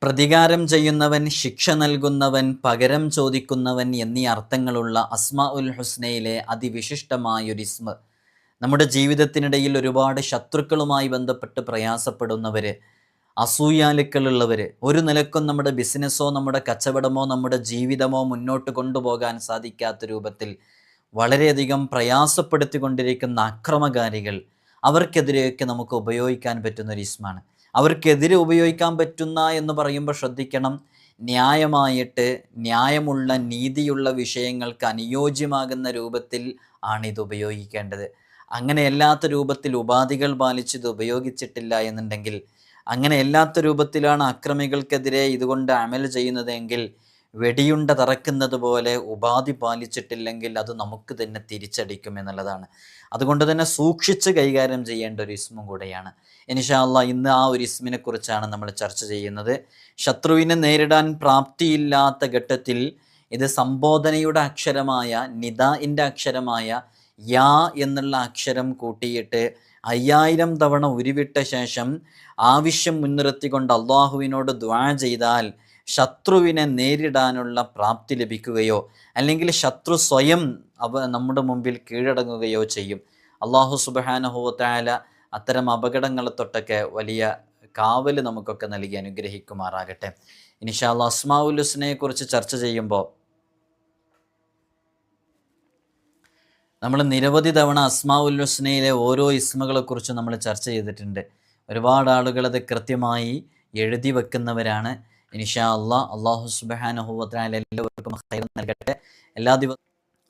പ്രതികാരം ചെയ്യുന്നവൻ, ശിക്ഷ നൽകുന്നവൻ, പകരം ചോദിക്കുന്നവൻ എന്നീ അർത്ഥങ്ങളുള്ള അസ്മാഉൽ ഹുസ്നയിലെ അതിവിശിഷ്ടമായൊരു ഇസ്മ. നമ്മുടെ ജീവിതത്തിനിടയിൽ ഒരുപാട് ശത്രുക്കളുമായി ബന്ധപ്പെട്ട് പ്രയാസപ്പെടുന്നവർ, അസൂയാലുക്കളുള്ളവർ, ഒരു നിലക്കും നമ്മുടെ ബിസിനസ്സോ നമ്മുടെ കച്ചവടമോ നമ്മുടെ ജീവിതമോ മുന്നോട്ട് കൊണ്ടുപോകാൻ സാധിക്കാത്ത രൂപത്തിൽ വളരെയധികം പ്രയാസപ്പെടുത്തിക്കൊണ്ടിരിക്കുന്ന അക്രമകാരികൾ, അവർക്കെതിരെയൊക്കെ നമുക്ക് ഉപയോഗിക്കാൻ പറ്റുന്നൊരു ഇസ്മാണ്. അവർക്കെതിരെ ഉപയോഗിക്കാൻ പറ്റുന്ന എന്ന് പറയുമ്പോൾ ശ്രദ്ധിക്കണം, ന്യായമായിട്ട് ന്യായമുള്ള നീതിയുള്ള വിഷയങ്ങൾക്ക് അനുയോജ്യമാകുന്ന രൂപത്തിൽ ആണിത് ഉപയോഗിക്കേണ്ടത്. അങ്ങനെയല്ലാത്ത രൂപത്തിൽ ഉപാധികൾ പാലിച്ചിത് ഉപയോഗിച്ചിട്ടില്ല എന്നുണ്ടെങ്കിൽ, അങ്ങനെയല്ലാത്ത രൂപത്തിലാണ് അക്രമികൾക്കെതിരെ ഇതുകൊണ്ട് അമൽ ചെയ്യുന്നതെങ്കിൽ, വെടിയുണ്ട തറക്കുന്നത് പോലെ ഉപാധി പാലിച്ചിട്ടില്ലെങ്കിൽ അത് നമുക്ക് തന്നെ തിരിച്ചടിക്കും എന്നുള്ളതാണ്. അതുകൊണ്ട് തന്നെ സൂക്ഷിച്ച് കൈകാര്യം ചെയ്യേണ്ട ഒരു ഇസ്മും കൂടെയാണ്. ഇൻഷാ അല്ലാഹ് ഇന്ന് ആ ഒരു ഇസ്മിനെ കുറിച്ചാണ് നമ്മൾ ചർച്ച ചെയ്യുന്നത്. ശത്രുവിനെ നേരിടാൻ പ്രാപ്തിയില്ലാത്ത ഘട്ടത്തിൽ ഇത് സംബോധനയുടെ അക്ഷരമായ നിദാഇൻ്റെ അക്ഷരമായ യാ എന്നുള്ള അക്ഷരം കൂട്ടിയിട്ട് 5000 തവണ ഉരുവിട്ട ശേഷം ആവശ്യം മുൻനിർത്തിക്കൊണ്ട് അള്ളാഹുവിനോട് ദുആ ചെയ്താൽ ശത്രുവിനെ നേരിടാനുള്ള പ്രാപ്തി ലഭിക്കുകയോ അല്ലെങ്കിൽ ശത്രു സ്വയം നമ്മുടെ മുമ്പിൽ കീഴടങ്ങുകയോ ചെയ്യും. അള്ളാഹു സുബ്ഹാനഹു വ തആല അത്തരം അപകടങ്ങളെ തൊട്ടൊക്കെ വലിയ കാവൽ നമുക്കൊക്കെ നൽകി അനുഗ്രഹിക്കുമാറാകട്ടെ. ഇൻഷാ അല്ലാഹ് അസ്മാഉൽ ഹുസ്നയെ കുറിച്ച് ചർച്ച ചെയ്യുമ്പോൾ നമ്മൾ നിരവധി തവണ അസ്മാഉൽ ഹുസ്നയിലെ ഓരോ ഇസ്മുകളെക്കുറിച്ച് നമ്മൾ ചർച്ച ചെയ്തിട്ടുണ്ട്. ഒരുപാട് ആളുകൾ അത് കൃത്യമായി എഴുതി വെക്കുന്നവരാണ്. ഇൻഷാ അല്ലാഹ് അല്ലാഹു സുബ്ഹാനഹു വ തആല എല്ലാവർക്കും ഖൈർ നൽകട്ടെ. എല്ലാ ദിവസവും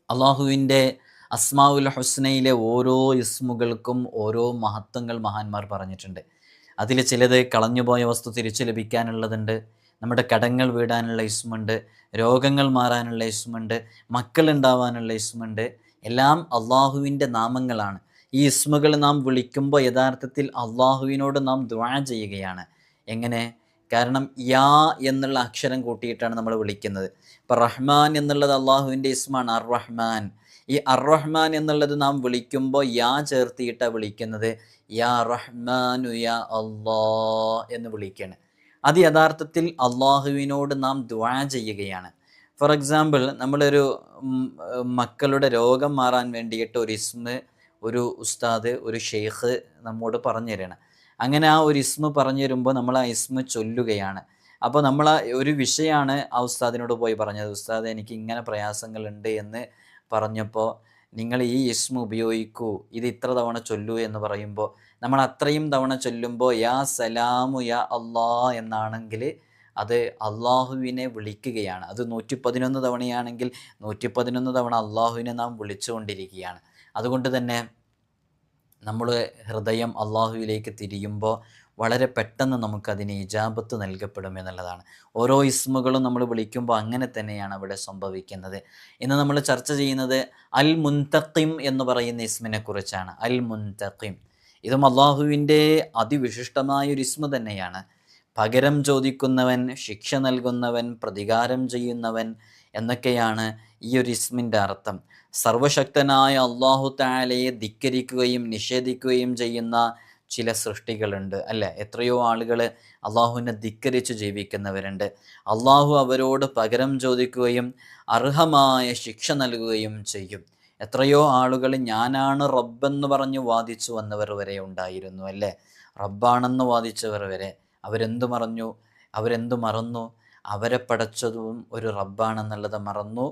അള്ളാഹുവിൻ്റെ അസ്മാഉൽ ഹുസ്നയിലെ ഓരോ ഇസ്മുകൾക്കും ഓരോ മഹത്വങ്ങൾ മഹാന്മാർ പറഞ്ഞിട്ടുണ്ട്. അതിൽ ചിലത് കളഞ്ഞുപോയ വസ്തു തിരിച്ചു ലഭിക്കാനുള്ളതുണ്ട്, നമ്മുടെ കടങ്ങൾ വീടാനുള്ള ഇസ്മുണ്ട്, രോഗങ്ങൾ മാറാനുള്ള ഇസ്മുണ്ട്, മക്കളുണ്ടാവാനുള്ള ഇസ്മുണ്ട്. എല്ലാം അള്ളാഹുവിൻ്റെ നാമങ്ങളാണ്. ഈ ഇസ്മുകൾ നാം വിളിക്കുമ്പോൾ യഥാർത്ഥത്തിൽ അള്ളാഹുവിനോട് നാം ദുആ ചെയ്യുകയാണ്. എങ്ങനെ? കാരണം യാ എന്നുള്ള അക്ഷരം കൂട്ടിയിട്ടാണ് നമ്മൾ വിളിക്കുന്നത്. ഇപ്പം റഹ്മാൻ എന്നുള്ളത് അള്ളാഹുവിൻ്റെ ഇസ്മാണ്, അർ റഹ്മാൻ. ഈ അർ റഹ്മാൻ എന്നുള്ളത് നാം വിളിക്കുമ്പോൾ യാ ചേർത്തിയിട്ടാണ് വിളിക്കുന്നത്. യാ റഹ്മാനു യാ അല്ലാ എന്ന് വിളിക്കുകയാണ്. അത് യഥാർത്ഥത്തിൽ അള്ളാഹുവിനോട് നാം ദുആ ചെയ്യുകയാണ്. ഫോർ എക്സാമ്പിൾ, നമ്മളൊരു മക്കളുടെ രോഗം മാറാൻ വേണ്ടിയിട്ട് ഒരു ഇസ്മ് ഒരു ഉസ്താദ്, ഒരു ഷെയ്ഖ് നമ്മോട് പറഞ്ഞു തരണം. അങ്ങനെ ആ ഒരു ഇസ്മ പറഞ്ഞു തരുമ്പോൾ നമ്മൾ ആ ഇസ്മ ചൊല്ലുകയാണ്. അപ്പോൾ നമ്മൾ ഒരു വിഷയമാണ് ആ ഉസ്താദിനോട് പോയി പറഞ്ഞത്, ഉസ്താദ് എനിക്ക് ഇങ്ങനെ പ്രയാസങ്ങളുണ്ട് എന്ന് പറഞ്ഞപ്പോൾ നിങ്ങൾ ഈ ഇസ്മ ഉപയോഗിക്കൂ, ഇത് ഇത്ര തവണ ചൊല്ലൂ എന്ന് പറയുമ്പോൾ നമ്മൾ അത്രയും തവണ ചൊല്ലുമ്പോൾ യാ സലാമു യാ അല്ലാ എന്നാണെങ്കിൽ അത് അള്ളാഹുവിനെ വിളിക്കുകയാണ്. അത് 111 തവണയാണെങ്കിൽ 111 തവണ അള്ളാഹുവിനെ നാം വിളിച്ചുകൊണ്ടിരിക്കുകയാണ്. അതുകൊണ്ട് തന്നെ നമ്മൾ ഹൃദയം അള്ളാഹുവിലേക്ക് തിരിയുമ്പോൾ വളരെ പെട്ടെന്ന് നമുക്കതിന് ഇജാബത്ത് നൽകപ്പെടും എന്നുള്ളതാണ്. ഓരോ ഇസ്മുകളും നമ്മൾ വിളിക്കുമ്പോൾ അങ്ങനെ തന്നെയാണ് അവിടെ സംഭവിക്കുന്നത്. ഇന്ന് നമ്മൾ ചർച്ച ചെയ്യുന്നത് അൽ മുൻതഖിം എന്ന് പറയുന്ന ഇസ്മിനെ കുറിച്ചാണ്. അൽ മുൻതഖിം, ഇതും അള്ളാഹുവിൻ്റെ അതിവിശിഷ്ടമായൊരു ഇസ്മ തന്നെയാണ്. പകരം ചോദിക്കുന്നവൻ, ശിക്ഷ നൽകുന്നവൻ, പ്രതികാരം ചെയ്യുന്നവൻ എന്നൊക്കെയാണ് ഈ ഒരു ഇസ്മിൻ്റെ അർത്ഥം. സർവശക്തനായ അള്ളാഹു തആലയെ ധിക്കരിക്കുകയും നിഷേധിക്കുകയും ചെയ്യുന്ന ചില സൃഷ്ടികളുണ്ട്, അല്ലേ? എത്രയോ ആളുകൾ അള്ളാഹുവിനെ ധിക്കരിച്ച് ജീവിക്കുന്നവരുണ്ട്. അള്ളാഹു അവരോട് പകരം ചോദിക്കുകയും അർഹമായ ശിക്ഷ നൽകുകയും ചെയ്യും. എത്രയോ ആളുകൾ ഞാനാണ് റബ്ബെന്ന് പറഞ്ഞ് വാദിച്ചു വന്നവർ വരെ ഉണ്ടായിരുന്നു, അല്ലേ? റബ്ബാണെന്ന് വാദിച്ചവർ വരെ അവരെന്തു മറന്നു? അവരെ പടച്ചതും ഒരു റബ്ബാണെന്നുള്ളത് മറന്നു.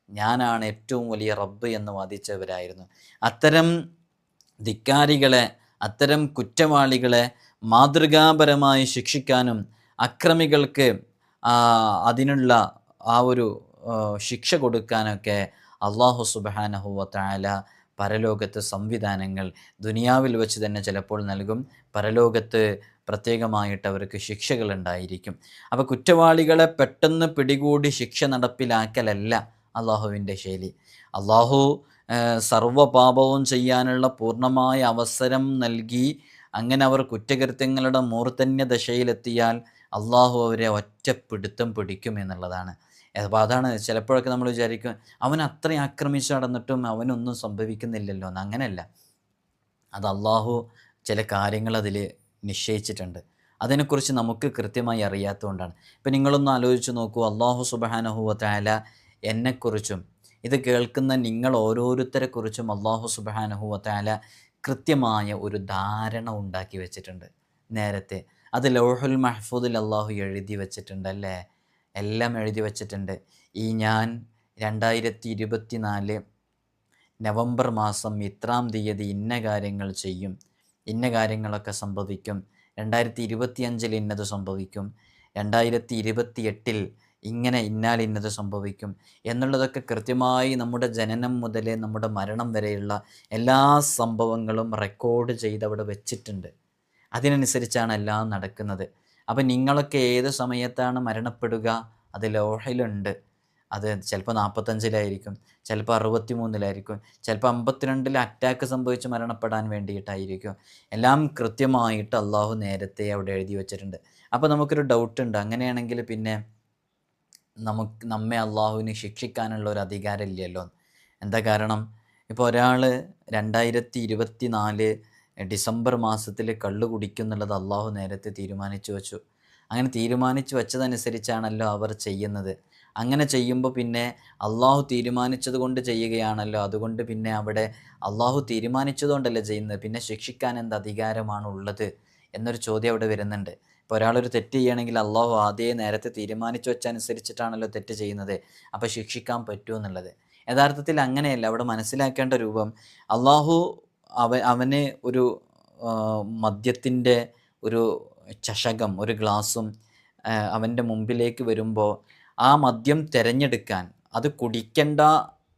ഞാനാണ് ഏറ്റവും വലിയ റബ്ബ് എന്ന് വാദിച്ചവരായിരുന്നു. അത്തരം ധിക്കാരികളെ, അത്തരം കുറ്റവാളികളെ മാതൃകാപരമായി ശിക്ഷിക്കാനും അക്രമികൾക്ക് അതിനുള്ള ആ ഒരു ശിക്ഷ കൊടുക്കാനൊക്കെ അള്ളാഹു സുബ്ഹാനഹു വ തആല പരലോകത്ത് സംവിധാനങ്ങൾ ദുനിയാവിൽ വെച്ച് തന്നെ ചിലപ്പോൾ നൽകും. പരലോകത്ത് പ്രത്യേകമായിട്ട് അവർക്ക് ശിക്ഷകളുണ്ടായിരിക്കും. അപ്പോൾ കുറ്റവാളികളെ പെട്ടെന്ന് പിടികൂടി ശിക്ഷ നടപ്പിലാക്കലല്ല അള്ളാഹുവിൻ്റെ ശൈലി. അള്ളാഹു സർവ്വപാപവും ചെയ്യാനുള്ള പൂർണ്ണമായ അവസരം നൽകി അങ്ങനെ അവർ കുറ്റകൃത്യങ്ങളുടെ മൂർധന്യ ദശയിലെത്തിയാൽ അള്ളാഹു അവരെ ഒറ്റപ്പിടുത്തം പിടിക്കും എന്നുള്ളതാണ്. അപ്പോൾ അതാണ് ചിലപ്പോഴൊക്കെ നമ്മൾ വിചാരിക്കും അവൻ അത്രയും ആക്രമിച്ച് നടന്നിട്ടും അവനൊന്നും സംഭവിക്കുന്നില്ലല്ലോ എന്ന്. അങ്ങനെയല്ല, അത് അള്ളാഹു ചില കാര്യങ്ങൾ അതിൽ നിശ്ചയിച്ചിട്ടുണ്ട്. അതിനെക്കുറിച്ച് നമുക്ക് കൃത്യമായി അറിയാത്തതുകൊണ്ടാണ്. ഇപ്പം നിങ്ങളൊന്ന് ആലോചിച്ച് നോക്കൂ, അള്ളാഹു സുബ്ഹാനഹു വ തആല എന്നെക്കുറിച്ചും ഇത് കേൾക്കുന്ന നിങ്ങൾ ഓരോരുത്തരെക്കുറിച്ചും അള്ളാഹു സുബ്ഹാനഹു വ തആല കൃത്യമായ ഒരു ധാരണ ഉണ്ടാക്കി വെച്ചിട്ടുണ്ട് നേരത്തെ. അത് ലൗഹുൽ മഹ്ഫൂദിൽ അള്ളാഹു എഴുതി വെച്ചിട്ടുണ്ട് അല്ലേ? എല്ലാം എഴുതി വെച്ചിട്ടുണ്ട്. ഞാൻ 2024 നവംബർ മാസം ഇത്രാം തീയതി ഇന്ന കാര്യങ്ങൾ ചെയ്യും, ഇന്ന കാര്യങ്ങളൊക്കെ സംഭവിക്കും, 2025 ഇന്നത് സംഭവിക്കും, 2028 ഇങ്ങനെ ഇന്നാൽ ഇന്നത് സംഭവിക്കും എന്നുള്ളതൊക്കെ കൃത്യമായി നമ്മുടെ ജനനം മുതൽ നമ്മുടെ മരണം വരെയുള്ള എല്ലാ സംഭവങ്ങളും റെക്കോർഡ് ചെയ്ത് അവിടെ വെച്ചിട്ടുണ്ട്. അതിനനുസരിച്ചാണ് എല്ലാം നടക്കുന്നത്. അപ്പം നിങ്ങളൊക്കെ ഏത് സമയത്താണ് മരണപ്പെടുക അത് ലോഹയിലുണ്ട്. അത് ചിലപ്പോൾ 45-ലായിരിക്കും, ചിലപ്പോൾ 63-ലായിരിക്കും, ചിലപ്പോൾ 52-ൽ അറ്റാക്ക് സംഭവിച്ച് മരണപ്പെടാൻ വേണ്ടിയിട്ടായിരിക്കും. എല്ലാം കൃത്യമായിട്ട് അള്ളാഹു നേരത്തെ അവിടെ എഴുതി വെച്ചിട്ടുണ്ട്. അപ്പോൾ നമുക്കൊരു ഡൗട്ടുണ്ട്, അങ്ങനെയാണെങ്കിൽ പിന്നെ നമ്മെ അള്ളാഹുവിന് ശിക്ഷിക്കാനുള്ള ഒരു അധികാരമില്ലല്ലോ. എന്താ കാരണം? ഇപ്പോൾ ഒരാൾ 2024 ഡിസംബർ മാസത്തിൽ കള്ള് കുടിക്കും എന്നുള്ളത് അള്ളാഹു നേരത്തെ തീരുമാനിച്ചു വെച്ചു. അങ്ങനെ തീരുമാനിച്ചു വെച്ചതനുസരിച്ചാണല്ലോ അവർ ചെയ്യുന്നത്. അങ്ങനെ ചെയ്യുമ്പോൾ പിന്നെ അള്ളാഹു തീരുമാനിച്ചത് കൊണ്ട് ചെയ്യുകയാണല്ലോ. അതുകൊണ്ട് പിന്നെ അവിടെ അള്ളാഹു തീരുമാനിച്ചതുകൊണ്ടല്ലേ ചെയ്യുന്നത്, പിന്നെ ശിക്ഷിക്കാൻ എന്ത് അധികാരമാണുള്ളത് എന്നൊരു ചോദ്യം അവിടെ വരുന്നുണ്ട്. ഇപ്പോൾ ഒരാളൊരു തെറ്റ് ചെയ്യുകയാണെങ്കിൽ അള്ളാഹു ആദ്യമേ നേരത്തെ തീരുമാനിച്ചു വെച്ചനുസരിച്ചിട്ടാണല്ലോ തെറ്റ് ചെയ്യുന്നത്, അപ്പോൾ ശിക്ഷിക്കാൻ പറ്റുമെന്നുള്ളത്. യഥാർത്ഥത്തിൽ അങ്ങനെയല്ല. അവിടെ മനസ്സിലാക്കേണ്ട രൂപം, അള്ളാഹു അവന് ഒരു മദ്യത്തിൻ്റെ ഒരു ചഷകം, ഒരു ഗ്ലാസും അവൻ്റെ മുമ്പിലേക്ക് വരുമ്പോൾ ആ മദ്യം തിരഞ്ഞെടുക്കാൻ, അത് കുടിക്കണ്ട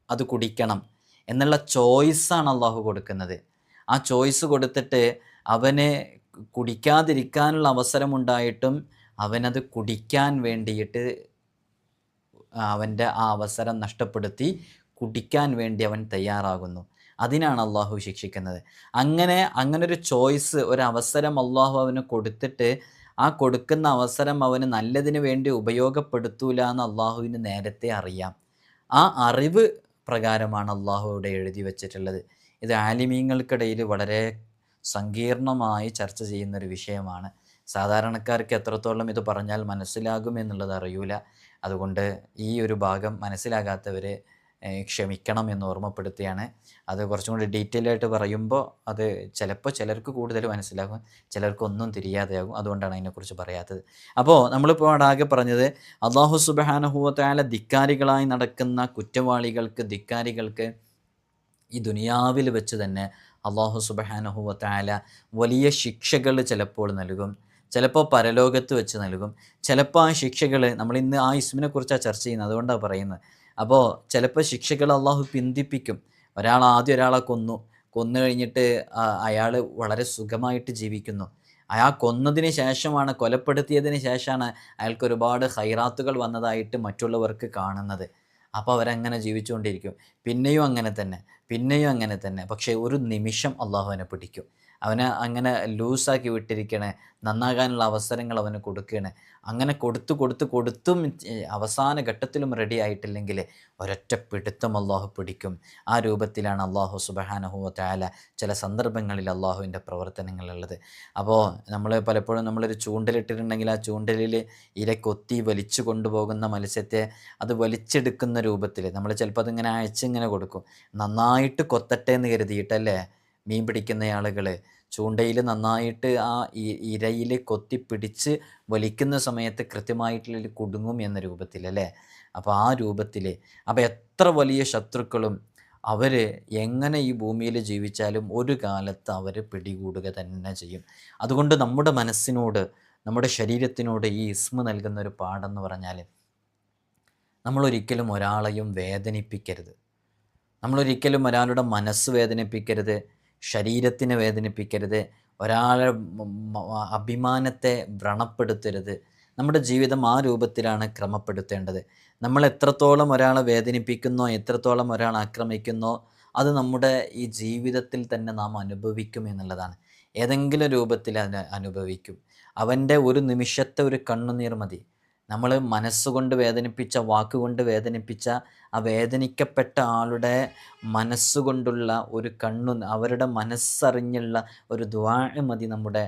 അത് കുടിക്കണം എന്നുള്ള ചോയ്സാണ് അള്ളാഹു കൊടുക്കുന്നത്. ആ ചോയ്സ് കൊടുത്തിട്ട് അവന് കുടിക്കാതിരിക്കാനുള്ള അവസരമുണ്ടായിട്ടും അവനത് കുടിക്കാൻ വേണ്ടിയിട്ട് അവൻ്റെ ആ അവസരം നഷ്ടപ്പെടുത്തി കുടിക്കാൻ വേണ്ടി അവൻ തയ്യാറാകുന്നു. അതിനാണ് അള്ളാഹു ശിക്ഷിക്കുന്നത്. അങ്ങനൊരു ചോയ്സ്, ഒരവസരം അള്ളാഹു അവന് കൊടുത്തിട്ട് ആ കൊടുക്കുന്ന അവസരം അവന് നല്ലതിന് വേണ്ടി ഉപയോഗപ്പെടുത്തൂല എന്ന് അള്ളാഹുവിന് നേരത്തെ അറിയാം. ആ അറിവ് പ്രകാരമാണ് അള്ളാഹു ഇവിടെ എഴുതി വച്ചിട്ടുള്ളത്. ഇത് ആലിമീങ്ങൾക്കിടയിൽ വളരെ സങ്കീർണമായി ചർച്ച ചെയ്യുന്നൊരു വിഷയമാണ്. സാധാരണക്കാർക്ക് എത്രത്തോളം ഇത് പറഞ്ഞാൽ മനസ്സിലാകുമെന്നുള്ളത് അറിയൂല. അതുകൊണ്ട് ഈ ഒരു ഭാഗം മനസ്സിലാകാത്തവർ ക്ഷമിക്കണം എന്ന് ഓർമ്മപ്പെടുത്തുകയാണ്. അത് കുറച്ചും കൂടി ഡീറ്റെയിൽ ആയിട്ട് പറയുമ്പോൾ അത് ചിലപ്പോൾ ചിലർക്ക് കൂടുതൽ മനസ്സിലാകും, ചിലർക്കൊന്നും തിരിയാതെയാകും. അതുകൊണ്ടാണ് അതിനെക്കുറിച്ച് പറയാത്തത്. അപ്പോൾ നമ്മളിപ്പോൾ ആകെ പറഞ്ഞത്, അള്ളാഹു സുബ്ഹാനഹു വ തആല ധിക്കാരികളായി നടക്കുന്ന ധിക്കാരികൾക്ക് ഈ ദുനിയാവിൽ വെച്ച് തന്നെ അള്ളാഹു സുബ്ഹാനഹു വ തആല വലിയ ശിക്ഷകൾ ചിലപ്പോൾ നൽകും, ചിലപ്പോൾ പരലോകത്ത് വെച്ച് നൽകും. ചിലപ്പോൾ ആ ശിക്ഷകൾ, നമ്മളിന്ന് ആ ഇസ്മിനെ കുറിച്ചാണ് ചർച്ച ചെയ്യുന്നത്, അതുകൊണ്ടാണ് പറയുന്നത്. അപ്പോൾ ചിലപ്പോൾ ശിക്ഷകൾ അള്ളാഹു പിന്തിപ്പിക്കും. ആദ്യം ഒരാളെ കൊന്നു കഴിഞ്ഞിട്ട് അയാൾ വളരെ സുഖമായിട്ട് ജീവിക്കുന്നു. അയാൾ കൊന്നതിന് ശേഷമാണ്, കൊലപ്പെടുത്തിയതിന് ശേഷമാണ് അയാൾക്ക് ഒരുപാട് ഖൈറാത്തുകൾ വന്നതായിട്ട് മറ്റുള്ളവർക്ക് കാണുന്നത്. അപ്പോൾ അവരങ്ങനെ ജീവിച്ചുകൊണ്ടിരിക്കും. പിന്നെയും അങ്ങനെ തന്നെ. പക്ഷേ ഒരു നിമിഷം അള്ളാഹു അവനെ പിടിക്കും. അവനെ അങ്ങനെ ലൂസാക്കി വിട്ടിരിക്കണേ, നന്നാകാനുള്ള അവസരങ്ങൾ അവന് കൊടുക്കണേ. അങ്ങനെ കൊടുത്തും അവസാന ഘട്ടത്തിലും റെഡി ആയിട്ടില്ലെങ്കിൽ ഒരൊറ്റ പിടുത്തം അള്ളാഹു പിടിക്കും. ആ രൂപത്തിലാണ് അള്ളാഹു സുബ്ഹാനഹു വ തആല ചില സന്ദർഭങ്ങളിൽ അള്ളാഹുവിൻ്റെ പ്രവർത്തനങ്ങളുള്ളത്. അപ്പോൾ പലപ്പോഴും നമ്മളൊരു ചൂണ്ടലിട്ടിട്ടുണ്ടെങ്കിൽ ആ ചൂണ്ടലിൽ ഇര കൊത്തി വലിച്ചു കൊണ്ടുപോകുന്ന മത്സ്യത്തെ അത് വലിച്ചെടുക്കുന്ന രൂപത്തിൽ നമ്മൾ ചിലപ്പോൾ അതിങ്ങനെ അയച്ചിങ്ങനെ കൊടുക്കും, നന്നായിട്ട് കൊത്തട്ടെ എന്ന് കരുതിയിട്ടല്ലേ മീൻ പിടിക്കുന്ന ആളുകൾ ചൂണ്ടയിൽ നന്നായിട്ട് ആ ഇരയിൽ കൊത്തിപ്പിടിച്ച് വലിക്കുന്ന സമയത്ത് കൃത്യമായിട്ടുള്ള കുടുങ്ങും എന്ന രൂപത്തിൽ അല്ലേ. അപ്പോൾ ആ രൂപത്തിൽ, അപ്പോൾ എത്ര വലിയ ശത്രുക്കളും അവർ എങ്ങനെ ഈ ഭൂമിയിൽ ജീവിച്ചാലും ഒരു കാലത്ത് അവർ പിടികൂടുക തന്നെ ചെയ്യും. അതുകൊണ്ട് നമ്മുടെ മനസ്സിനോട്, നമ്മുടെ ശരീരത്തിനോട് ഈ ഇസ്മ നൽകുന്ന ഒരു പാഠമെന്ന് പറഞ്ഞാൽ, നമ്മളൊരിക്കലും ഒരാളെയും വേദനിപ്പിക്കരുത്. നമ്മളൊരിക്കലും ഒരാളുടെ മനസ്സ് വേദനിപ്പിക്കരുത്, ശരീരത്തിനെ വേദനിപ്പിക്കരുത്, ഒരാളെ അഭിമാനത്തെ വ്രണപ്പെടുത്തരുത്. നമ്മുടെ ജീവിതം ആ രൂപത്തിലാണ് ക്രമപ്പെടുത്തേണ്ടത്. നമ്മൾ എത്രത്തോളം ഒരാളെ വേദനിപ്പിക്കുന്നോ, എത്രത്തോളം ഒരാളെ ആക്രമിക്കുന്നോ, അത് നമ്മുടെ ഈ ജീവിതത്തിൽ തന്നെ നാം അനുഭവിക്കും എന്നുള്ളതാണ്. ഏതെങ്കിലും രൂപത്തിൽ അനുഭവിക്കും. അവൻ്റെ ഒരു നിമിഷത്തെ ഒരു കണ്ണുനീർ മതി. നമ്മൾ മനസ്സുകൊണ്ട് വേദനിപ്പിച്ച, വാക്കുകൊണ്ട് വേദനിപ്പിച്ച ആ വേദനിക്കപ്പെട്ട ആളുടെ മനസ്സുകൊണ്ടുള്ള ഒരു അവരുടെ മനസ്സറിഞ്ഞുള്ള ഒരു ദുആ മതി നമ്മുടെ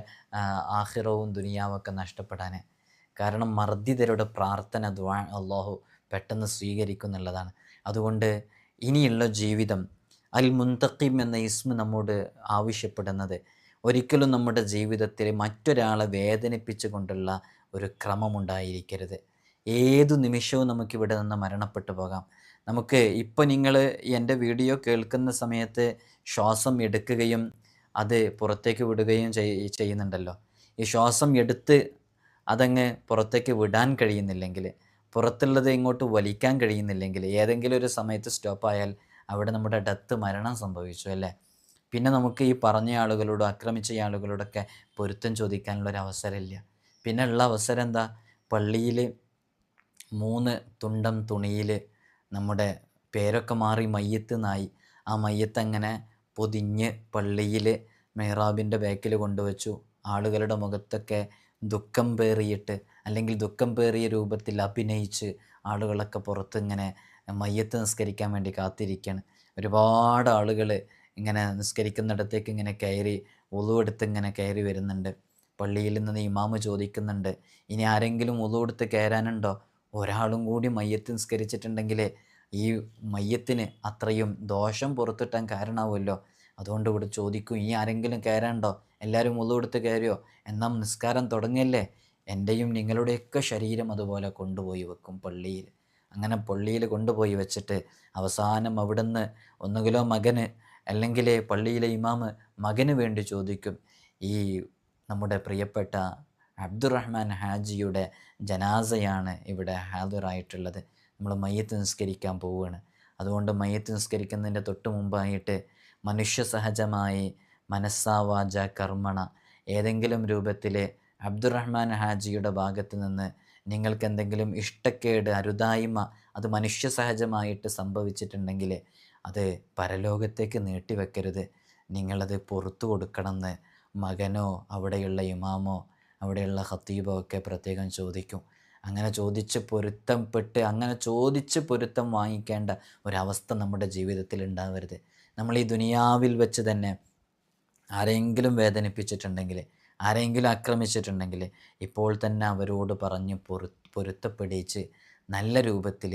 ആഖിറവും ദുനിയാവൊക്കെ നഷ്ടപ്പെടാൻ. കാരണം മർദ്ദിതരുടെ പ്രാർത്ഥന, ദുആ അല്ലാഹു പെട്ടെന്ന് സ്വീകരിക്കും എന്നുള്ളതാണ്. അതുകൊണ്ട് ഇനിയുള്ള ജീവിതം അൽ മുന്തഖിം എന്ന ഇസ്മ നമ്മോട് ആവശ്യപ്പെടുന്നത് ഒരിക്കലും നമ്മുടെ ജീവിതത്തിൽ മറ്റൊരാളെ വേദനിപ്പിച്ചു കൊണ്ടുള്ള ഒരു ക്രമമുണ്ടായിരിക്കരുത്. ഏതു നിമിഷവും നമുക്കിവിടെ നിന്ന് മരണപ്പെട്ടു പോകാം. നമുക്ക് ഇപ്പോൾ നിങ്ങൾ എൻ്റെ വീഡിയോ കേൾക്കുന്ന സമയത്ത് ശ്വാസം എടുക്കുകയും അത് പുറത്തേക്ക് വിടുകയും ചെയ്യുന്നുണ്ടല്ലോ. ഈ ശ്വാസം എടുത്ത് അതങ്ങ് പുറത്തേക്ക് വിടാൻ കഴിയുന്നില്ലെങ്കിൽ, പുറത്തുള്ളത് ഇങ്ങോട്ട് വലിക്കാൻ കഴിയുന്നില്ലെങ്കിൽ, ഏതെങ്കിലും ഒരു സമയത്ത് സ്റ്റോപ്പായാൽ അവിടെ നമ്മുടെ മരണം സംഭവിച്ചു അല്ലേ. പിന്നെ നമുക്ക് ഈ പറഞ്ഞ ആളുകളോടും ആക്രമിച്ച ആളുകളോടൊക്കെ പൊരുത്തം ചോദിക്കാനുള്ളൊരവസരമില്ല. പിന്നെ ഉള്ള അവസരം എന്താ? പള്ളിയിൽ 3 തുണ്ടം തുണിയിൽ നമ്മുടെ പേരൊക്കെ മാറി മയ്യത്ത് നായി. ആ മയ്യത്തങ്ങനെ പൊതിഞ്ഞ് പള്ളിയിൽ മെഹ്റാബിൻ്റെ ബാക്കിൽ കൊണ്ടുവച്ചു. ആളുകളുടെ മുഖത്തൊക്കെ ദുഃഖം പേറിയിട്ട്, അല്ലെങ്കിൽ ദുഃഖം പേറിയ രൂപത്തിൽ അഭിനയിച്ച് ആളുകളൊക്കെ പുറത്തിങ്ങനെ മയ്യത്ത് നിസ്കരിക്കാൻ വേണ്ടി കാത്തിരിക്കുകയാണ്. ഒരുപാട് ആളുകൾ ഇങ്ങനെ നിസ്കരിക്കുന്നിടത്തേക്ക് ഇങ്ങനെ കയറി വുളു എടുത്ത് ഇങ്ങനെ കയറി വരുന്നുണ്ട്. പള്ളിയിൽ നിന്ന് ഇമാമ് ചോദിക്കുന്നുണ്ട്, ഇനി ആരെങ്കിലും വുളു എടുത്ത് കയറാനുണ്ടോ? ഒരാളും കൂടി മയ്യത്ത് നിസ്കരിച്ചിട്ടുണ്ടെങ്കിൽ ഈ മയ്യത്തിന് അത്രയും ദോഷം പുറത്തിട്ടാൻ കാരണമാവുമല്ലോ. അതുകൊണ്ട് ഇവിടെ ചോദിക്കും, ഇനി ആരെങ്കിലും കയറാനുണ്ടോ? എല്ലാവരും വുളു എടുത്ത് കയറിയോ? എന്നാൽ നിസ്കാരം തുടങ്ങിയല്ലേ. എൻ്റെയും നിങ്ങളുടെയൊക്കെ ശരീരം അതുപോലെ കൊണ്ടുപോയി വെക്കും പള്ളിയിൽ. അങ്ങനെ പള്ളിയിൽ കൊണ്ടുപോയി വെച്ചിട്ട് അവസാനം അവിടുന്ന് ഒന്നുകിലോ മകന്, അല്ലെങ്കിൽ പള്ളിയിലെ ഇമാമ് മകന് വേണ്ടി ചോദിക്കും, ഈ നമ്മുടെ പ്രിയപ്പെട്ട അബ്ദുറഹ്മാൻ ഹാജിയുടെ ജനാസയാണ് ഇവിടെ ഹാദിറായിട്ടുള്ളത്, നമ്മൾ മയ്യത്ത് നിസ്കരിക്കാൻ പോവുകയാണ്. അതുകൊണ്ട് മയ്യത്ത് നിസ്കരിക്കുന്നതിൻ്റെ തൊട്ട് മുമ്പായിട്ട് മനുഷ്യ സഹജമായി മനസ്സാവാച കർമ്മണ ഏതെങ്കിലും രൂപത്തിൽ അബ്ദുറഹ്മാൻ ഹാജിയുടെ ഭാഗത്ത് നിന്ന് നിങ്ങൾക്ക് എന്തെങ്കിലും ഇഷ്ടക്കേട്, അരുതായ്മ അത് മനുഷ്യ സഹജമായിട്ട് സംഭവിച്ചിട്ടുണ്ടെങ്കിൽ അത് പരലോകത്തേക്ക് നീട്ടിവെക്കരുത്, നിങ്ങളത് പുറത്തു കൊടുക്കണമെന്ന് മകനോ അവിടെയുള്ള ഇമാമോ അവിടെയുള്ള ഖത്തീബോ ഒക്കെ പ്രത്യേകം ചോദിക്കും. അങ്ങനെ ചോദിച്ച് പൊരുത്തം വാങ്ങിക്കേണ്ട ഒരവസ്ഥ നമ്മുടെ ജീവിതത്തിൽ ഉണ്ടാവരുത്. നമ്മൾ ഈ ദുനിയാവിൽ വെച്ച് തന്നെ ആരെങ്കിലും വേദനിപ്പിച്ചിട്ടുണ്ടെങ്കിൽ, ആരെങ്കിലും ആക്രമിച്ചിട്ടുണ്ടെങ്കിൽ ഇപ്പോൾ തന്നെ അവരോട് പറഞ്ഞ് പൊരുത്തപ്പെടിച്ച് നല്ല രൂപത്തിൽ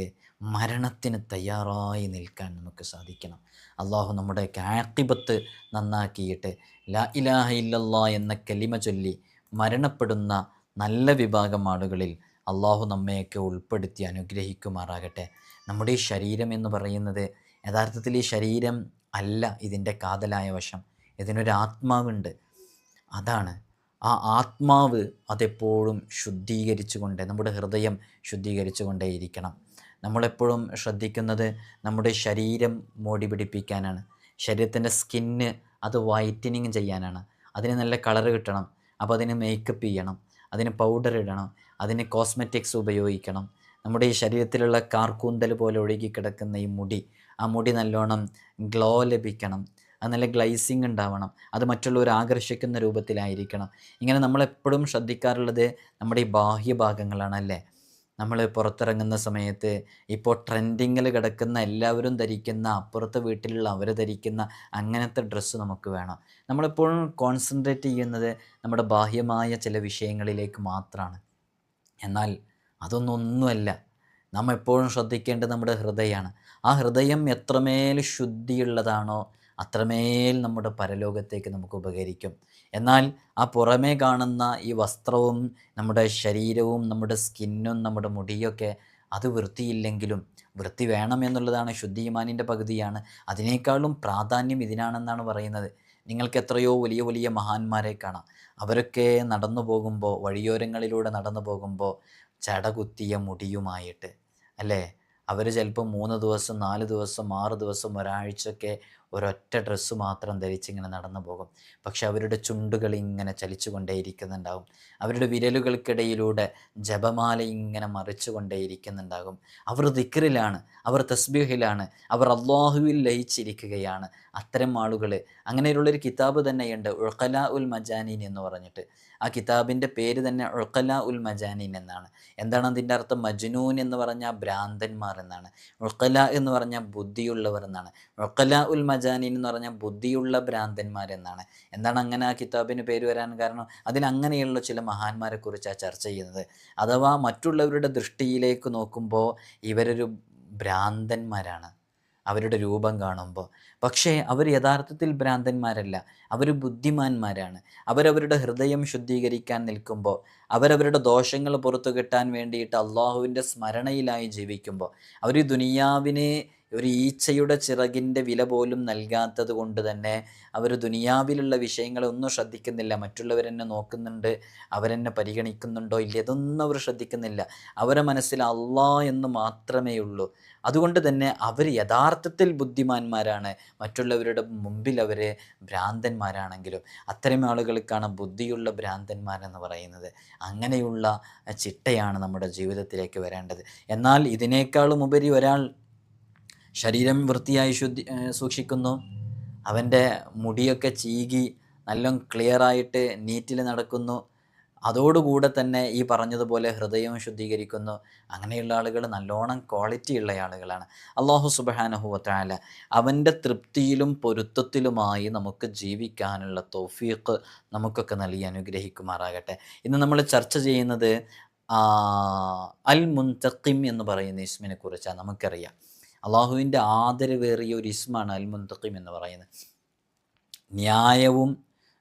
മരണത്തിന് തയ്യാറായി നിൽക്കാൻ നമുക്ക് സാധിക്കണം. അള്ളാഹു നമ്മുടെ ആഖിബത്ത് നന്നാക്കിയിട്ട് ലാ ഇലാഹ ഇല്ലല്ലാ എന്ന കലിമ ചൊല്ലി മരണപ്പെടുന്ന നല്ല വിഭാഗം ആളുകളിൽ അള്ളാഹു നമ്മയൊക്കെ ഉൾപ്പെടുത്തി അനുഗ്രഹിക്കുമാറാകട്ടെ. നമ്മുടെ ഈ ശരീരം എന്ന് പറയുന്നത് യഥാർത്ഥത്തിൽ ഈ ശരീരം അല്ല ഇതിൻ്റെ കാതലായ വശം. ഇതിനൊരു ആത്മാവുണ്ട്. അതാണ് ആ ആത്മാവ് അതെപ്പോഴും നമ്മുടെ ഹൃദയം ശുദ്ധീകരിച്ചു കൊണ്ടേയിരിക്കണം. നമ്മളെപ്പോഴും ശ്രദ്ധിക്കുന്നത് നമ്മുടെ ശരീരം മോടി പിടിപ്പിക്കാനാണ്, ശരീരത്തിൻ്റെ സ്കിന്ന് അത് വൈറ്റനിങ് ചെയ്യാനാണ്. അതിന് നല്ല കളറ് കിട്ടണം. അപ്പോൾ അതിന് മേക്കപ്പ് ചെയ്യണം, അതിന് പൗഡർ ഇടണം, അതിന് കോസ്മെറ്റിക്സ് ഉപയോഗിക്കണം. നമ്മുടെ ഈ ശരീരത്തിലുള്ള കാർക്കൂന്തൽ പോലെ ഒഴുകിക്കിടക്കുന്ന ഈ മുടി, ആ മുടി നല്ലോണം ഗ്ലോ ലഭിക്കണം, അത് നല്ല ഗ്ലൈസിങ് ഉണ്ടാവണം, അത് മറ്റുള്ളവർ ആകർഷിക്കുന്ന രൂപത്തിലായിരിക്കണം. ഇങ്ങനെ നമ്മളെപ്പോഴും ശ്രദ്ധിക്കാറുള്ളത് നമ്മുടെ ഈ ബാഹ്യഭാഗങ്ങളാണല്ലേ. നമ്മൾ പുറത്തിറങ്ങുന്ന സമയത്ത് ഇപ്പോൾ ട്രെൻഡിങ്ങിൽ കിടക്കുന്ന എല്ലാവരും ധരിക്കുന്ന, അപ്പുറത്തെ വീട്ടിലുള്ള അവർ ധരിക്കുന്ന അങ്ങനത്തെ ഡ്രസ്സ് നമുക്ക് വേണം. നമ്മളെപ്പോഴും കോൺസെൻട്രേറ്റ് ചെയ്യുന്നത് നമ്മുടെ ബാഹ്യമായ ചില വിഷയങ്ങളിലേക്ക് മാത്രമാണ്. എന്നാൽ അതൊന്നൊന്നുമല്ല. നാം എപ്പോഴും ശ്രദ്ധിക്കേണ്ടത് നമ്മുടെ ഹൃദയമാണ്. ആ ഹൃദയം എത്രമേൽ ശുദ്ധിയുള്ളതാണോ അത്രമേൽ നമ്മുടെ പരലോകത്തേക്ക് നമുക്ക് ഉപകരിക്കും. എന്നാൽ ആ പുറമേ കാണുന്ന ഈ വസ്ത്രവും നമ്മുടെ ശരീരവും നമ്മുടെ സ്കിന്നും നമ്മുടെ മുടിയൊക്കെ അത് വൃത്തിയില്ലെങ്കിലും, വൃത്തി വേണം എന്നുള്ളതാണ് ശുദ്ധ ഈമാനിൻ്റെ പകുതിയാണ്. അതിനേക്കാളും പ്രാധാന്യം ഇതിനാണെന്നാണ് പറയുന്നത്. നിങ്ങൾക്ക് എത്രയോ വലിയ വലിയ മഹാന്മാരെ കാണാം. അവരൊക്കെ നടന്നു പോകുമ്പോൾ, വഴിയോരങ്ങളിലൂടെ നടന്നു പോകുമ്പോൾ ചടകുത്തിയ മുടിയുമായിട്ട് അല്ലേ. അവർ ചിലപ്പോൾ 3 ദിവസം 4 ദിവസം 6 ദിവസം ഒരാഴ്ചയൊക്കെ ഒരൊറ്റ ഡ്രസ്സ് മാത്രം ധരിച്ചിങ്ങനെ നടന്നു പോകും. പക്ഷെ അവരുടെ ചുണ്ടുകൾ ഇങ്ങനെ ചലിച്ചു കൊണ്ടേയിരിക്കുന്നുണ്ടാകും. അവരുടെ വിരലുകൾക്കിടയിലൂടെ ജപമാല ഇങ്ങനെ മറിച്ചു കൊണ്ടേയിരിക്കുന്നുണ്ടാകും. അവർ ദിക്റിലാണ്, അവർ തസ്ബീഹിലാണ്, അവർ അള്ളാഹുവിൽ ലയിച്ചിരിക്കുകയാണ്. അത്തരം ആളുകൾ, അങ്ങനെയുള്ളൊരു കിതാബ് തന്നെയുണ്ട് ഉഖലാഉൽ മജാനീൻ എന്ന് പറഞ്ഞിട്ട്. ആ കിതാബിൻ്റെ പേര് തന്നെ ഉഖലാ ഉൽ മജാനീൻ എന്നാണ്. എന്താണ് അതിൻ്റെ അർത്ഥം? മജ്നൂൻ എന്ന് പറഞ്ഞാൽ ഭ്രാന്തന്മാർ എന്നാണ്. ഉഖല എന്ന് പറഞ്ഞാൽ ബുദ്ധിയുള്ളവർ എന്നാണ്. ഉഖലാ ഉൽ മജാനീൻ എന്ന് പറഞ്ഞാൽ ബുദ്ധിയുള്ള ഭ്രാന്തന്മാരെന്നാണ്. എന്താണ് അങ്ങനെ ആ കിതാബിന് പേര് വരാൻ കാരണം? അതിലങ്ങനെയുള്ള ചില മഹാന്മാരെ കുറിച്ചാണ് ചർച്ച ചെയ്യുന്നത്. അഥവാ മറ്റുള്ളവരുടെ ദൃഷ്ടിയിലേക്ക് നോക്കുമ്പോൾ ഇവരൊരു ഭ്രാന്തന്മാരാണ് അവരുടെ രൂപം കാണുമ്പോൾ. പക്ഷേ അവർ യഥാർത്ഥത്തിൽ ഭ്രാന്തന്മാരല്ല, അവർ ബുദ്ധിമാന്മാരാണ്. അവരവരുടെ ഹൃദയം ശുദ്ധീകരിക്കാൻ നിൽക്കുമ്പോൾ, അവരവരുടെ ദോഷങ്ങൾ പുറത്തു കിട്ടാൻ വേണ്ടിയിട്ട് അള്ളാഹുവിൻ്റെ സ്മരണയിലായി ജീവിക്കുമ്പോൾ, അവർ ദുനിയാവിന് ഒരു ഈച്ചയുടെ ചിറകിൻ്റെ വില പോലും നൽകാത്തത് കൊണ്ട് തന്നെ അവർ ദുനിയാവിലുള്ള വിഷയങ്ങളൊന്നും ശ്രദ്ധിക്കുന്നില്ല. മറ്റുള്ളവരെന്നെ നോക്കുന്നുണ്ട്, അവരെന്നെ പരിഗണിക്കുന്നുണ്ടോ ഇല്ല, ഇതൊന്നും അവർ ശ്രദ്ധിക്കുന്നില്ല. അവരുടെ മനസ്സിൽ അള്ളാഹ് എന്ന് മാത്രമേ ഉള്ളൂ. അതുകൊണ്ട് തന്നെ അവർ യഥാർത്ഥത്തിൽ ബുദ്ധിമാന്മാരാണ്. മറ്റുള്ളവരുടെ മുമ്പിൽ അവർ ഭ്രാന്തന്മാരാണെങ്കിലും അത്തരം ആളുകൾക്കാണ് ബുദ്ധിയുള്ള ഭ്രാന്തന്മാരെന്ന് പറയുന്നത്. അങ്ങനെയുള്ള ചിട്ടയാണ് നമ്മുടെ ജീവിതത്തിലേക്ക് വരേണ്ടത്. എന്നാൽ ഇതിനേക്കാളും ഉപരി ഒരാൾ ശരീരം വൃത്തിയായി സൂക്ഷിക്കുന്നു, അവൻ്റെ മുടിയൊക്കെ ചീകി നല്ല ക്ലിയറായിട്ട് നീറ്റിൽ നടക്കുന്നു, അതോടുകൂടെ തന്നെ ഈ പറഞ്ഞതുപോലെ ഹൃദയവും ശുദ്ധീകരിക്കുന്നു. അങ്ങനെയുള്ള ആളുകൾ നല്ലോണം ക്വാളിറ്റി ഉള്ള ആളുകളാണ്. അല്ലാഹു സുബ്ഹാനഹു വ തആല അവൻ്റെ തൃപ്തിയിലും പൊരുത്തത്തിലുമായി നമുക്ക് ജീവിക്കാനുള്ള തൗഫീഖ് നമുക്കൊക്കെ നൽകി അനുഗ്രഹിക്കുമാറാകട്ടെ. ഇന്ന് നമ്മൾ ചർച്ച ചെയ്യുന്നത് അൽ മുൻതഖിം എന്ന് പറയുന്ന ഇസ്മിനെ കുറിച്ചാണ്. നമുക്കറിയാം അള്ളാഹുവിൻ്റെ ആദരവേറിയ ഒരു ഇസ്മാണ് അൽ മുൻതഖിം എന്ന് പറയുന്നത്. ന്യായവും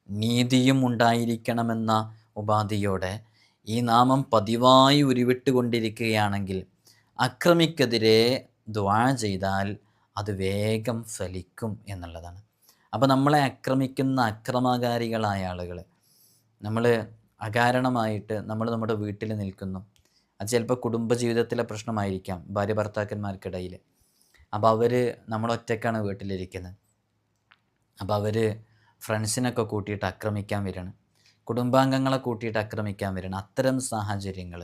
നീതിയും ഉണ്ടായിരിക്കണമെന്ന ഉപാധിയോടെ ഈ നാമം പതിവായി ഉരുവിട്ടുകൊണ്ടിരിക്കുകയാണെങ്കിൽ അക്രമിക്കെതിരെ ദുആ ചെയ്താൽ അത് വേഗം ഫലിക്കും എന്നുള്ളതാണ്. അപ്പോൾ നമ്മളെ ആക്രമിക്കുന്ന അക്രമകാരികളായ ആളുകൾ, നമ്മൾ അകാരണമായിട്ട് നമ്മുടെ വീട്ടിൽ നിൽക്കുന്നു. അത് ചിലപ്പോൾ കുടുംബജീവിതത്തിലെ പ്രശ്നമായിരിക്കാം, ഭാര്യ ഭർത്താക്കന്മാർക്കിടയിൽ. അപ്പോൾ അവർ നമ്മളൊറ്റക്കാണ് വീട്ടിലിരിക്കുന്നത്. അപ്പോൾ അവർ ഫ്രണ്ട്സിനൊക്കെ കൂട്ടിയിട്ട് ആക്രമിക്കാൻ വരണം, കുടുംബാംഗങ്ങളെ കൂട്ടിയിട്ട് ആക്രമിക്കാൻ വരണം. അത്തരം സാഹചര്യങ്ങൾ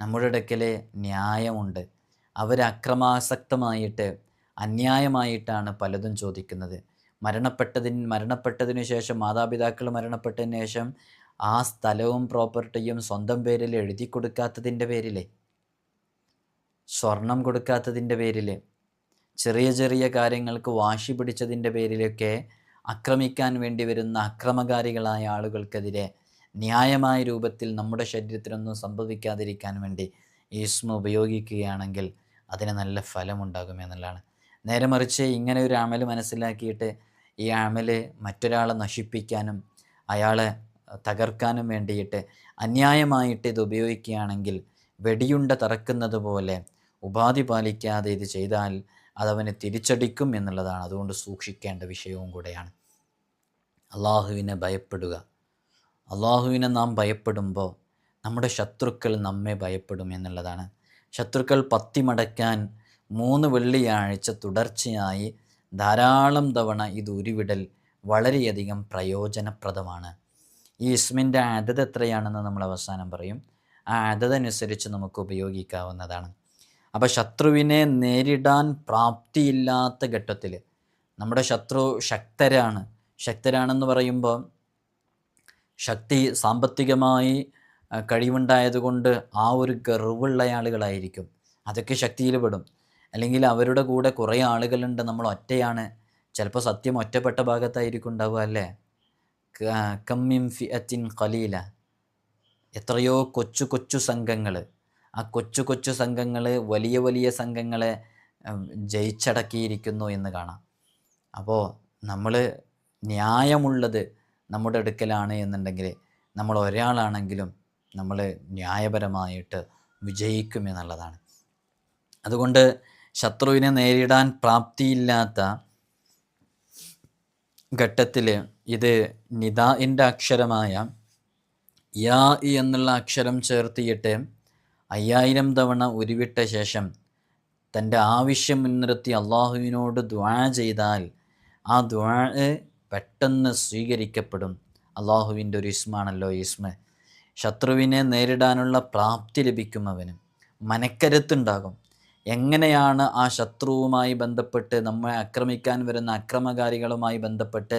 നമ്മുടെ ഇടയ്ക്കൽ ന്യായമുണ്ട്. അവർ അക്രമാസക്തമായിട്ട് അന്യായമായിട്ടാണ് പലതും ചോദിക്കുന്നത്. മരണപ്പെട്ടതിന് ശേഷം, മാതാപിതാക്കൾ മരണപ്പെട്ടതിന് ശേഷം ആ സ്ഥലവും പ്രോപ്പർട്ടിയും സ്വന്തം പേരിൽ എഴുതി കൊടുക്കാത്തതിൻ്റെ പേരിൽ, സ്വർണം കൊടുക്കാത്തതിൻ്റെ പേരിൽ, ചെറിയ ചെറിയ കാര്യങ്ങൾക്ക് വാശി പിടിച്ചതിൻ്റെ പേരിലൊക്കെ ആക്രമിക്കാൻ വേണ്ടി വരുന്ന അക്രമകാരികളായ ആളുകൾക്കെതിരെ ന്യായമായ രൂപത്തിൽ നമ്മുടെ ശരീരത്തിനൊന്നും സംഭവിക്കാതിരിക്കാൻ വേണ്ടി ഈ ഇസ്മ ഉപയോഗിക്കുകയാണെങ്കിൽ അതിന് നല്ല ഫലമുണ്ടാകുമെന്നുള്ളതാണ്. നേരെ മറിച്ച് ഇങ്ങനെ ഒരു അമൽ മനസ്സിലാക്കിയിട്ട് ഈ അമൽ മറ്റൊരാളെ നശിപ്പിക്കാനും അയാളെ തകർക്കാനും വേണ്ടിയിട്ട് അന്യായമായിട്ട് ഇത് ഉപയോഗിക്കുകയാണെങ്കിൽ വെടിയുണ്ട തറക്കുന്നത് പോലെ ഉപാധി പാലിക്കാതെ ഇത് ചെയ്താൽ അതവന് തിരിച്ചടിക്കും എന്നുള്ളതാണ്. അതുകൊണ്ട് സൂക്ഷിക്കേണ്ട വിഷയവും കൂടെയാണ്. അള്ളാഹുവിനെ ഭയപ്പെടുക. അള്ളാഹുവിനെ നാം ഭയപ്പെടുമ്പോൾ നമ്മുടെ ശത്രുക്കൾ നമ്മെ ഭയപ്പെടും എന്നുള്ളതാണ്. ശത്രുക്കൾ പത്തിമടക്കാൻ 3 വെള്ളിയാഴ്ച തുടർച്ചയായി ധാരാളം തവണ ഇത് ഉരുവിടൽ വളരെയധികം പ്രയോജനപ്രദമാണ്. ഈ ഇസ്മിൻ്റെ അദദ് എത്രയാണെന്ന് നമ്മൾ അവസാനം പറയും. ആ അദദനുസരിച്ച് നമുക്ക് ഉപയോഗിക്കാവുന്നതാണ്. അപ്പോൾ ശത്രുവിനെ നേരിടാൻ പ്രാപ്തിയില്ലാത്ത ഘട്ടത്തിൽ, നമ്മുടെ ശത്രു ശക്തരാണെന്ന് പറയുമ്പോൾ ശക്തി സാമ്പത്തികമായി കഴിവുണ്ടായതുകൊണ്ട് ആ ഒരു ഗർവുള്ള ആളുകളായിരിക്കും, അതൊക്കെ ശക്തിയിൽ പെടും. അല്ലെങ്കിൽ അവരുടെ കൂടെ കുറേ ആളുകളുണ്ട്, നമ്മൾ ഒറ്റയാണ്. ചിലപ്പോൾ സത്യം ഒറ്റപ്പെട്ട ഭാഗത്തായിരിക്കും ഉണ്ടാവുക, അല്ലേ? കമ്മിൻ ഫിഅത്തിൻ ഖലീല, എത്രയോ കൊച്ചു കൊച്ചു സംഘങ്ങൾ, ആ കൊച്ചു കൊച്ചു സംഘങ്ങൾ വലിയ വലിയ സംഘങ്ങളെ ജയിച്ചടക്കിയിരിക്കുന്നു എന്ന് കാണാം. അപ്പോൾ നമ്മൾ ന്യായമുള്ളത് നമ്മുടെ അടുക്കലാണ് എന്നുണ്ടെങ്കിൽ നമ്മൾ ഒരാളാണെങ്കിലും നമ്മൾ ന്യായപരമായിട്ട് വിജയിക്കുമെന്നുള്ളതാണ്. അതുകൊണ്ട് ശത്രുവിനെ നേരിടാൻ പ്രാപ്തിയില്ലാത്ത ഘട്ടത്തിൽ ഇത് നിദാഇൻ്റെ അക്ഷരമായ യാ എന്നുള്ള അക്ഷരം ചേർത്തിയിട്ട് 5000 തവണ ഉരുവിട്ട ശേഷം തൻ്റെ ആവശ്യം മുൻനിർത്തി അള്ളാഹുവിനോട് ദുആ ചെയ്താൽ ആ ദുആ പെട്ടെന്ന് സ്വീകരിക്കപ്പെടും. അള്ളാഹുവിൻ്റെ ഒരു ഇസ്മാണല്ലോ ഇസ്മ. ശത്രുവിനെ നേരിടാനുള്ള പ്രാപ്തി ലഭിക്കും, അവന് മനക്കരുത്തുണ്ടാകും. എങ്ങനെയാണ് ആ ശത്രുവുമായി ബന്ധപ്പെട്ട് നമ്മെ ആക്രമിക്കാൻ വരുന്ന അക്രമകാരികളുമായി ബന്ധപ്പെട്ട്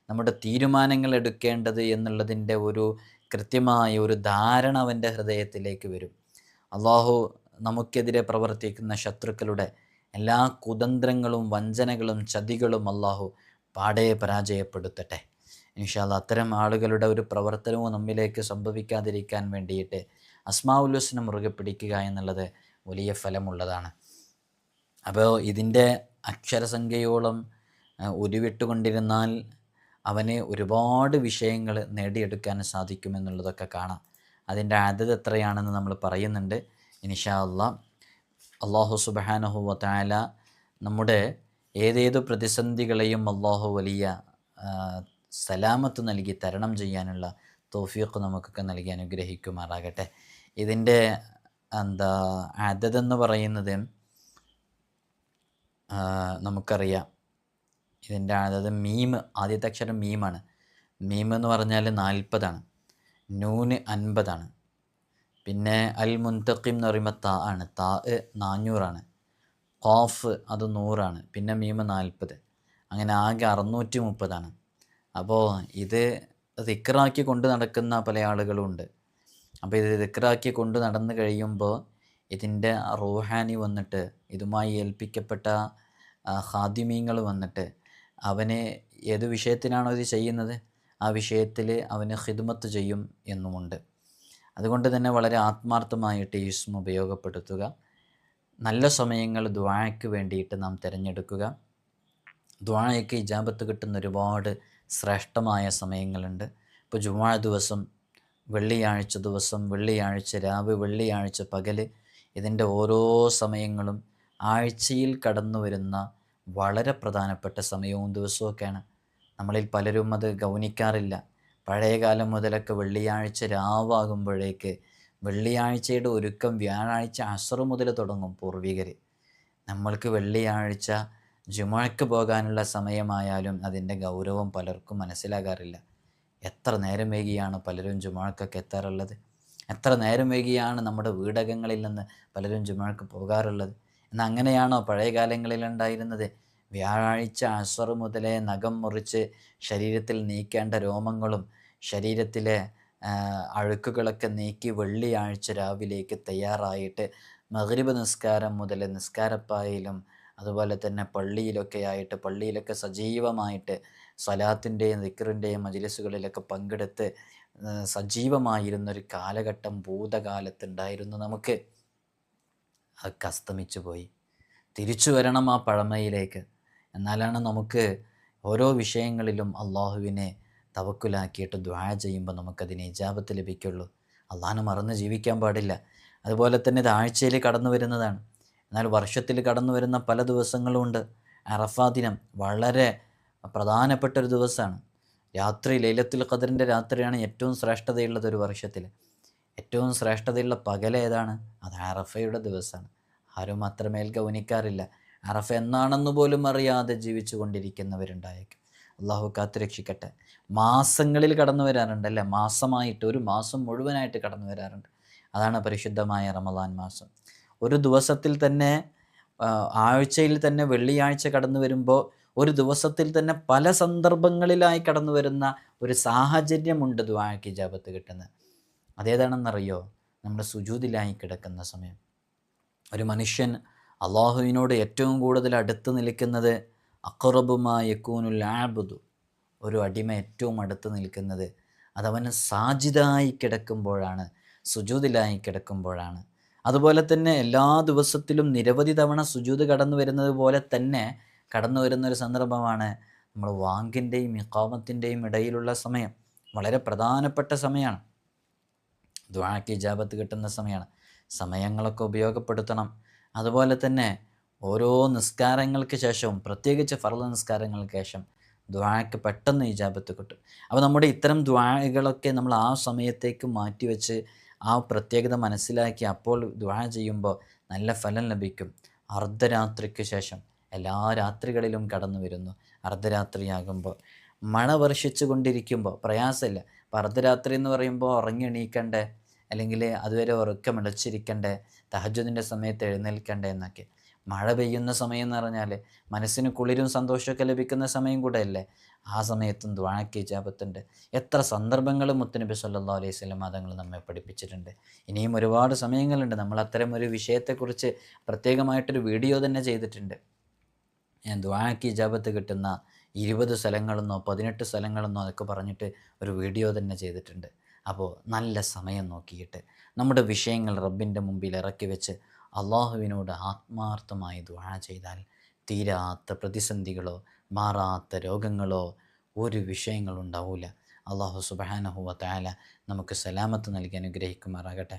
നമ്മുടെ തീരുമാനങ്ങൾ എടുക്കേണ്ടത് എന്നുള്ളതിൻ്റെ ഒരു കൃത്യമായ ഒരു ധാരണ അവൻ്റെ ഹൃദയത്തിലേക്ക് വരും. അള്ളാഹു നമുക്കെതിരെ പ്രവർത്തിക്കുന്ന ശത്രുക്കളുടെ എല്ലാ കുതന്ത്രങ്ങളും വഞ്ചനകളും ചതികളും അള്ളാഹു പാടെ പരാജയപ്പെടുത്തട്ടെ. ഇൻഷാ അല്ലാഹ് അത്തരം ആളുകളുടെ ഒരു പ്രവർത്തനവും നമ്മിലേക്ക് സംഭവിക്കാതിരിക്കാൻ വേണ്ടിയിട്ട് അസ്മാഉൽ ഹുസ്ന മുറുകെ പിടിക്കുക എന്നുള്ളത് വലിയ ഫലമുള്ളതാണ്. അപ്പോൾ ഇതിൻ്റെ അക്ഷരസംഖ്യയോളം ഉരുവിട്ടുകൊണ്ടിരുന്നാൽ അവന് ഒരുപാട് വിഷയങ്ങൾ നേടിയെടുക്കാൻ സാധിക്കുമെന്നുള്ളതൊക്കെ കാണാം. അതിൻ്റെ അതത് എത്രയാണെന്ന് നമ്മൾ പറയുന്നുണ്ട്. ഇൻഷാ അല്ലാഹ് അല്ലാഹു സുബ്ഹാനഹു വ തആല നമ്മുടെ ഏതേതു പ്രതിസന്ധികളെയും അല്ലാഹു വലിയ സലാമത്ത് നൽകി തരണം ചെയ്യാനുള്ള തൗഫീഖ് നമുക്കൊക്കെ നൽകി അനുഗ്രഹിക്കുമാറാകട്ടെ. ഇതിൻ്റെ അതതെന്ന് പറയുന്നത് നമുക്കറിയാം. ഇതിൻ്റെ അതത് മീം, ആദ്യത്തെ അക്ഷരം മീമാണ്. മീം എന്ന് പറഞ്ഞാൽ 40 നൂന് 50 പിന്നെ അൽ മുന്തഖിം എന്ന് പറയുമ്പോൾ താ ആണ്, താ 400 ഖാഫ് അത് 100 പിന്നെ മീം 40, അങ്ങനെ ആകെ 630. അപ്പോൾ ഇത് ദിക്റാക്കി കൊണ്ട് നടക്കുന്ന പല ആളുകളുണ്ട്. അപ്പോൾ ഇത് ദിക്റാക്കി കൊണ്ട് നടന്നു കഴിയുമ്പോൾ ഇതിൻ്റെ റൂഹാനി വന്നിട്ട്, ഇതുമായി ഏൽപ്പിക്കപ്പെട്ട ഖാദിമീങ്ങൾ വന്നിട്ട് അവന് ഏത് വിഷയത്തിനാണോ ഇത് ചെയ്യുന്നത് ആ വിഷയത്തിൽ അവന് ഖിദ്മത്ത് ചെയ്യും എന്നുമുണ്ട്. അതുകൊണ്ട് തന്നെ വളരെ ആത്മാർത്ഥമായിട്ട് ഈ ഇസ്മ ഉപയോഗപ്പെടുത്തുക. നല്ല സമയങ്ങൾ ദുആയ്ക്ക് വേണ്ടിയിട്ട് നാം തിരഞ്ഞെടുക്കുക. ദുആയ്ക്ക് ഇജാബത്ത് കിട്ടുന്ന ഒരുപാട് ശ്രേഷ്ഠമായ സമയങ്ങളുണ്ട്. ഇപ്പോൾ ജുമുഅ ദിവസം, വെള്ളിയാഴ്ച ദിവസം, വെള്ളിയാഴ്ച രാവ്, വെള്ളിയാഴ്ച പകൽ, ഇതിൻ്റെ ഓരോ സമയങ്ങളും ആഴ്ചയിൽ കടന്നു വരുന്ന വളരെ പ്രധാനപ്പെട്ട സമയവും ദിവസമൊക്കെയാണ്. നമ്മളിൽ പലരും അത് ഗൗനിക്കാറില്ല. പഴയ കാലം മുതലൊക്കെ വെള്ളിയാഴ്ച രാവാകുമ്പോഴേക്ക് വെള്ളിയാഴ്ചയുടെ ഒരുക്കം വ്യാഴാഴ്ച അസ്ർ മുതൽ തുടങ്ങും പൂർവികർ. നമ്മൾക്ക് വെള്ളിയാഴ്ച ജുമുഅക്ക് പോകാനുള്ള സമയമായാലും അതിൻ്റെ ഗൗരവം പലർക്കും മനസ്സിലാകാറില്ല. എത്ര നേരം വൈകിയാണ് പലരും ജുമുഅക്കൊക്കെ എത്താറുള്ളത്, എത്ര നേരം വൈകിയാണ് നമ്മുടെ വീടകങ്ങളിൽ നിന്ന് പലരും ജുമുഅക്ക് പോകാറുള്ളത്. എന്നാൽ അങ്ങനെയാണോ പഴയ കാലങ്ങളിലുണ്ടായിരുന്നത്? വ്യാഴാഴ്ച അസ്ർ മുതലേ നഖം മുറിച്ച് ശരീരത്തിൽ നീക്കേണ്ട രോമങ്ങളും ശരീരത്തിലെ അഴുക്കുകളൊക്കെ നീക്കി വെള്ളിയാഴ്ച രാവിലേക്ക് തയ്യാറായിട്ട് മഗ്രിബ് നിസ്കാരം മുതൽ നിസ്കാരപ്പായയിലും അതുപോലെ തന്നെ പള്ളിയിലൊക്കെ ആയിട്ട്, പള്ളിയിലൊക്കെ സജീവമായിട്ട് സ്വലാത്തിൻ്റെയും ദിക്റിൻ്റെയും മജ്ലിസുകളിലൊക്കെ പങ്കെടുത്ത് സജീവമായിരുന്നൊരു കാലഘട്ടം ഭൂതകാലത്തുണ്ടായിരുന്നു നമുക്ക്. അതൊക്കെ അസ്തമിച്ചു പോയി. തിരിച്ചു വരണം ആ പഴമയിലേക്ക്. എന്നാലാണ് നമുക്ക് ഓരോ വിഷയങ്ങളിലും അള്ളാഹുവിനെ തവക്കുലാക്കിയിട്ട് ദുആ ചെയ്യുമ്പോൾ നമുക്കതിന് ഇജാബത്ത് ലഭിക്കുള്ളൂ. അള്ളാഹിനെ മറന്ന് ജീവിക്കാൻ പാടില്ല. അതുപോലെ തന്നെ ഇത് ആഴ്ചയിൽ കടന്നു വരുന്നതാണ്. എന്നാൽ വർഷത്തിൽ കടന്നു വരുന്ന പല ദിവസങ്ങളുമുണ്ട്. അറഫാ ദിനം വളരെ പ്രധാനപ്പെട്ട ഒരു ദിവസമാണ്. രാത്രി ലൈലത്തുൽ ഖദറിൻ്റെ രാത്രിയാണ് ഏറ്റവും ശ്രേഷ്ഠതയുള്ളത്. ഒരു വർഷത്തിൽ ഏറ്റവും ശ്രേഷ്ഠതയുള്ള പകൽ ഏതാണ്? അത് അറഫയുടെ ദിവസമാണ്. ആരും അത്രമേൽ ഗൗനിക്കാറില്ല. അറഫ എന്നാണെന്ന് പോലും അറിയാതെ ജീവിച്ചു കൊണ്ടിരിക്കുന്നവരുണ്ടായേക്കും. അള്ളാഹു കാത്തുരക്ഷിക്കട്ടെ. മാസങ്ങളിൽ കടന്നു വരാറുണ്ട് അല്ലേ? മാസമായിട്ട്, ഒരു മാസം മുഴുവനായിട്ട് കടന്നു വരാറുണ്ട്. അതാണ് പരിശുദ്ധമായ റമദാൻ മാസം. ഒരു ദിവസത്തിൽ തന്നെ, ആഴ്ചയിൽ തന്നെ വെള്ളിയാഴ്ച കടന്നു വരുമ്പോൾ ഒരു ദിവസത്തിൽ തന്നെ പല സന്ദർഭങ്ങളിലായി കടന്നു വരുന്ന ഒരു സാഹചര്യമുണ്ട് ദുആക്ക് ഇജാബത്ത് കിട്ടുന്നത്. അതേതാണെന്നറിയോ? നമ്മുടെ സുജൂദിലായി കിടക്കുന്ന സമയം. ഒരു മനുഷ്യൻ അള്ളാഹുവിനോട് ഏറ്റവും കൂടുതൽ അടുത്ത് നിൽക്കുന്നത് അഖ്റബു മാ യകൂനുൽ ആബ്ദു, ഒരു അടിമ ഏറ്റവും അടുത്ത് നിൽക്കുന്നത് അതവന് സാജിദായി കിടക്കുമ്പോഴാണ്, സുജൂദിലായി കിടക്കുമ്പോഴാണ്. അതുപോലെ തന്നെ എല്ലാ ദിവസത്തിലും നിരവധി തവണ സുജൂദ് കടന്നു വരുന്നത് പോലെ തന്നെ കടന്നു വരുന്നൊരു സന്ദർഭമാണ് നമ്മൾ വാങ്കിൻ്റെയും ഇഖാമത്തിൻ്റെയും ഇടയിലുള്ള സമയം. വളരെ പ്രധാനപ്പെട്ട സമയമാണ്. ദുആക്ക് ഇജാബത്ത് കിട്ടുന്ന സമയമാണ്. സമയങ്ങളൊക്കെ ഉപയോഗപ്പെടുത്തണം. അതുപോലെ തന്നെ ഓരോ നിസ്കാരങ്ങൾക്ക് ശേഷവും, പ്രത്യേകിച്ച് ഫർള് നിസ്കാരങ്ങൾക്ക് ശേഷം ദുആക്ക് പെട്ടെന്ന് ഇജാബത്ത് കിട്ടും. അപ്പോൾ നമ്മുടെ ഇത്തരം ദുആകളൊക്കെ നമ്മൾ ആ സമയത്തേക്ക് മാറ്റിവെച്ച് ആ പ്രത്യേകത മനസ്സിലാക്കി അപ്പോൾ ദുആ ചെയ്യുമ്പോൾ നല്ല ഫലം ലഭിക്കും. അർദ്ധരാത്രിക്ക് ശേഷം എല്ലാ രാത്രികളിലും കടന്നു വരുന്നു. അർദ്ധരാത്രിയാകുമ്പോൾ മഴ വർഷിച്ചു കൊണ്ടിരിക്കുമ്പോൾ പ്രയാസമില്ല. അപ്പോൾ അർദ്ധരാത്രി എന്ന് പറയുമ്പോൾ ഉറങ്ങി എണീക്കണ്ടേ, അല്ലെങ്കിൽ അതുവരെ ഉറക്കമിളച്ചിരിക്കണ്ടേ, തഹജ്ജുദിൻ്റെ സമയത്ത് എഴുന്നേൽക്കണ്ടേ എന്നൊക്കെ. മഴ പെയ്യുന്ന സമയം എന്ന് പറഞ്ഞാൽ മനസ്സിന് കുളിരും സന്തോഷമൊക്കെ ലഭിക്കുന്ന സമയം കൂടെ അല്ലേ. ആ സമയത്തും ദുആക്ക് ഇജാബത്തുണ്ട്. എത്ര സന്ദർഭങ്ങൾ മുത്തുനബി സല്ലല്ലാഹു അലൈഹി വസല്ലം തങ്ങൾ നമ്മെ പഠിപ്പിച്ചിട്ടുണ്ട്. ഇനിയും ഒരുപാട് സമയങ്ങളുണ്ട്. നമ്മൾ അത്തരം ഒരു വിഷയത്തെക്കുറിച്ച് പ്രത്യേകമായിട്ടൊരു വീഡിയോ തന്നെ ചെയ്തിട്ടുണ്ട്. ദുആക്ക് ഇജാബത്ത് കിട്ടുന്ന 20 സ്ഥലങ്ങളെന്നോ 18 സ്ഥലങ്ങളെന്നോ അതൊക്കെ പറഞ്ഞിട്ട് ഒരു വീഡിയോ തന്നെ ചെയ്തിട്ടുണ്ട്. അപ്പോൾ നല്ല സമയം നോക്കിയിട്ട് നമ്മുടെ വിഷയങ്ങൾ റബ്ബിൻ്റെ മുമ്പിൽ ഇറക്കി വെച്ച് അള്ളാഹുവിനോട് ആത്മാർത്ഥമായി ദുആ ചെയ്താൽ തീരാത്ത പ്രതിസന്ധികളോ മാറാത്ത രോഗങ്ങളോ ഒരു വിഷയങ്ങളുണ്ടാവില്ല. അള്ളാഹു സുബ്ഹാനഹു വ തആല നമുക്ക് സലാമത്ത് നൽകി അനുഗ്രഹിക്കുമാറാകട്ടെ.